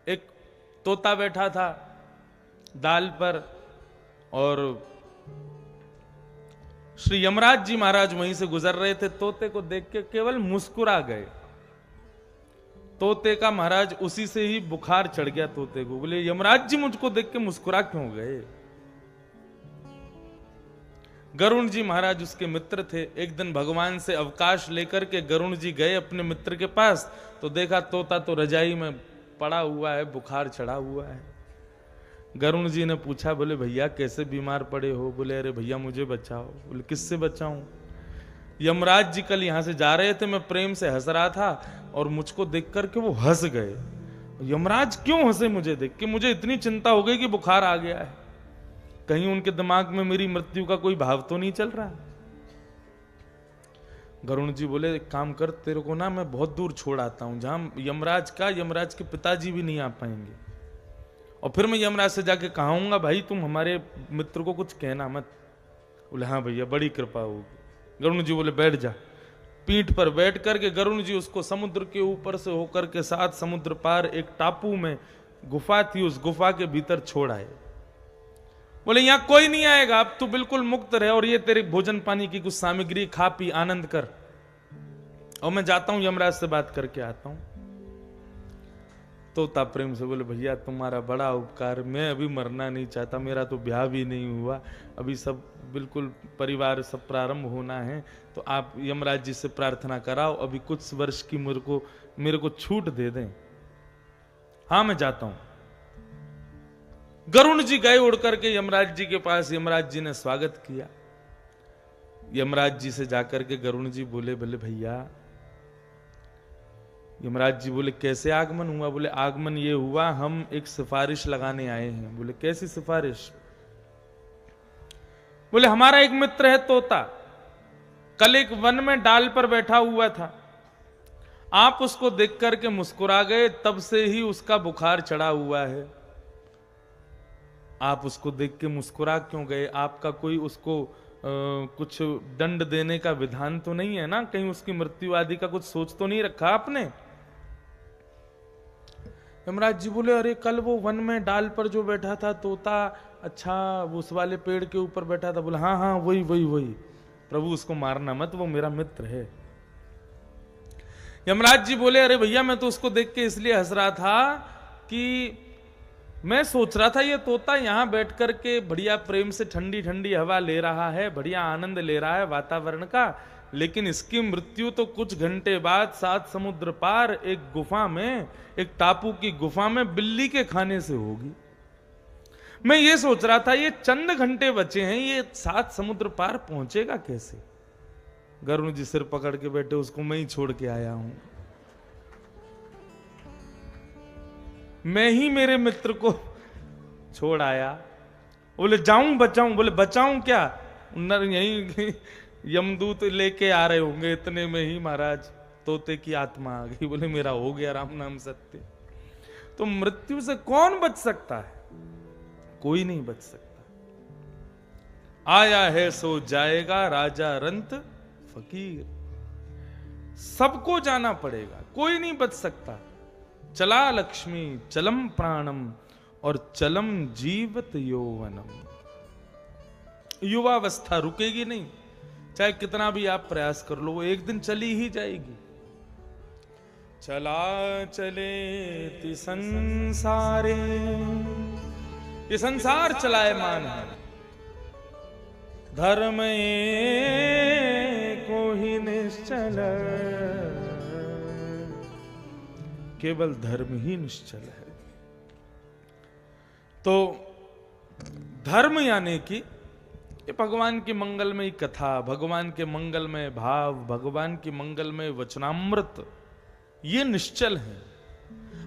एक तोता बैठा था डाल पर और श्री यमराज जी महाराज वहीं से गुजर रहे थे। तोते को देख के केवल मुस्कुरा गए। तोते का महाराज उसी से ही बुखार चढ़ गया तोते को। बोले यमराज जी मुझको देख के मुस्कुरा क्यों गए? गरुण जी महाराज उसके मित्र थे। एक दिन भगवान से अवकाश लेकर के गरुण जी गए अपने मित्र के पास, तो देखा तोता तो रजाई में पड़ा हुआ है, बुखार चढ़ा हुआ है। गरुण जी ने पूछा, बोले भैया कैसे बीमार पड़े हो? बोले अरे भैया मुझे बचाओ। बोले किससे बचाऊं? यमराज जी कल यहां से जा रहे थे, मैं प्रेम से हंस रहा था और मुझको देख करके वो हंस गए। यमराज क्यों हंसे मुझे देख के? मुझे इतनी चिंता हो गई कि बुखार आ गया है, कहीं उनके दिमाग में मेरी मृत्यु का कोई भाव तो नहीं चल रहा। गरुण जी बोले एक काम कर, तेरे को ना मैं बहुत दूर छोड़ आता हूं, जहां यमराज के पिताजी भी नहीं आ पाएंगे, और फिर मैं यमराज से जाके कहूंगा भाई तुम हमारे मित्र को कुछ कहना मत। बोले हाँ भैया बड़ी कृपा होगी। गरुण जी बोले बैठ जा। पीठ पर बैठ करके गरुण जी उसको समुद्र के ऊपर से होकर के 7 समुद्र पार एक टापू में गुफा थी, उस गुफा के भीतर छोड़ आए। बोले यहां कोई नहीं आएगा, अब तू बिल्कुल मुक्त रहे, और ये तेरे भोजन पानी की कुछ सामग्री खा पी आनंद कर, और मैं जाता हूं यमराज से बात करके आता हूं। तोता प्रेम से बोले भैया तुम्हारा बड़ा उपकार, मैं अभी मरना नहीं चाहता, मेरा तो ब्याह भी नहीं हुआ, अभी सब बिल्कुल परिवार सब प्रारंभ होना है, तो आप यमराज जी से प्रार्थना कराओ, अभी कुछ वर्ष की मेरे को छूट दे दें। हाँ मैं जाता हूं। गरुण जी गए उड़ करके यमराज जी के पास। यमराज जी ने स्वागत किया। यमराज जी से जाकर के गरुण जी बोले बोले भैया। यमराज जी बोले कैसे आगमन हुआ? बोले आगमन ये हुआ, हम एक सिफारिश लगाने आए हैं। बोले कैसी सिफारिश? बोले हमारा एक मित्र है तोता, कल एक वन में डाल पर बैठा हुआ था, आप उसको देख करके मुस्कुरा गए, तब से ही उसका बुखार चढ़ा हुआ है। आप उसको देख के मुस्कुरा क्यों गए? आपका कोई उसको कुछ दंड देने का विधान तो नहीं है ना? कहीं उसकी मृत्यु आदि का कुछ सोच तो नहीं रखा आपने? यमराज जी बोले अरे कल वो वन में डाल पर जो बैठा था तोता, अच्छा उस वाले पेड़ के ऊपर बैठा था। बोले हाँ हाँ वही वही वही। प्रभु उसको मारना मत, वो मेरा मित्र है। यमराज जी बोले अरे भैया मैं तो उसको देख के इसलिए हंस रहा था कि मैं सोच रहा था ये तोता यहां बैठ करके बढ़िया प्रेम से ठंडी ठंडी हवा ले रहा है, बढ़िया आनंद ले रहा है वातावरण का, लेकिन इसकी मृत्यु तो कुछ घंटे बाद 7 समुद्र पार एक गुफा में, एक टापू की गुफा में बिल्ली के खाने से होगी। मैं ये सोच रहा था ये चंद घंटे बचे हैं, ये 7 समुद्र पार पहुंचेगा कैसे? गरुण जी सिर पकड़ के बैठे, उसको मैं ही छोड़ के आया हूं, मैं ही मेरे मित्र को छोड़ आया। बोले जाऊं बचाऊं? बोले बचाऊं क्या, यही यमदूत लेके आ रहे होंगे, इतने में ही महाराज तोते की आत्मा आ गई। बोले मेरा हो गया राम नाम सत्य। तो मृत्यु से कौन बच सकता है? कोई नहीं बच सकता। आया है सो जाएगा, राजा रंत फकीर, सबको जाना पड़ेगा, कोई नहीं बच सकता। चला लक्ष्मी चलम प्राणम और चलम जीवत यौवनम। युवावस्था रुकेगी नहीं, चाहे कितना भी आप प्रयास कर लो, वो एक दिन चली ही जाएगी। चला चले ति संसारे, ये संसार चलायमान है, धर्म को ही निश्चल, केवल धर्म ही निश्चल है। तो धर्म यानी कि ये भगवान की मंगलमय कथा, भगवान के मंगलमय भाव, भगवान की मंगलमय वचनामृत, ये निश्चल है।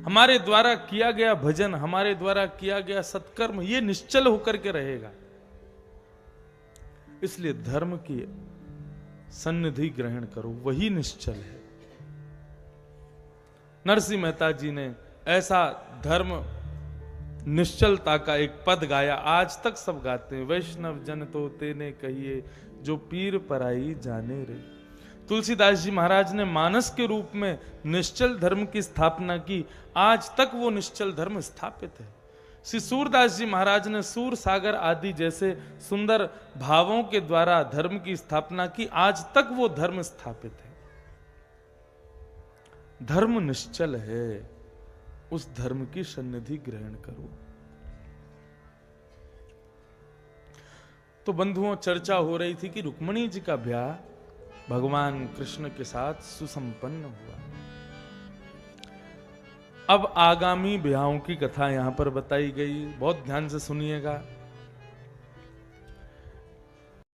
हमारे द्वारा किया गया भजन, हमारे द्वारा किया गया सत्कर्म, ये निश्चल होकर के रहेगा। इसलिए धर्म की सन्निधि ग्रहण करो, वही निश्चल है। नरसिंह मेहता जी ने ऐसा धर्म निश्चलता का एक पद गाया, आज तक सब गाते हैं। वैष्णव जन तो तेने कहिए, जो पीर पराई जाने रे। तुलसीदास जी महाराज ने मानस के रूप में निश्चल धर्म की स्थापना की, आज तक वो निश्चल धर्म स्थापित है। श्री सूरदास जी महाराज ने सूर सागर आदि जैसे सुंदर भावों के द्वारा धर्म की स्थापना की, आज तक वो धर्म स्थापित है। धर्म निश्चल है, उस धर्म की सन्निधि ग्रहण करो। तो बंधुओं, चर्चा हो रही थी कि रुक्मणी जी का ब्याह भगवान कृष्ण के साथ सुसंपन्न हुआ। अब आगामी ब्याहों की कथा यहां पर बताई गई, बहुत ध्यान से सुनिएगा।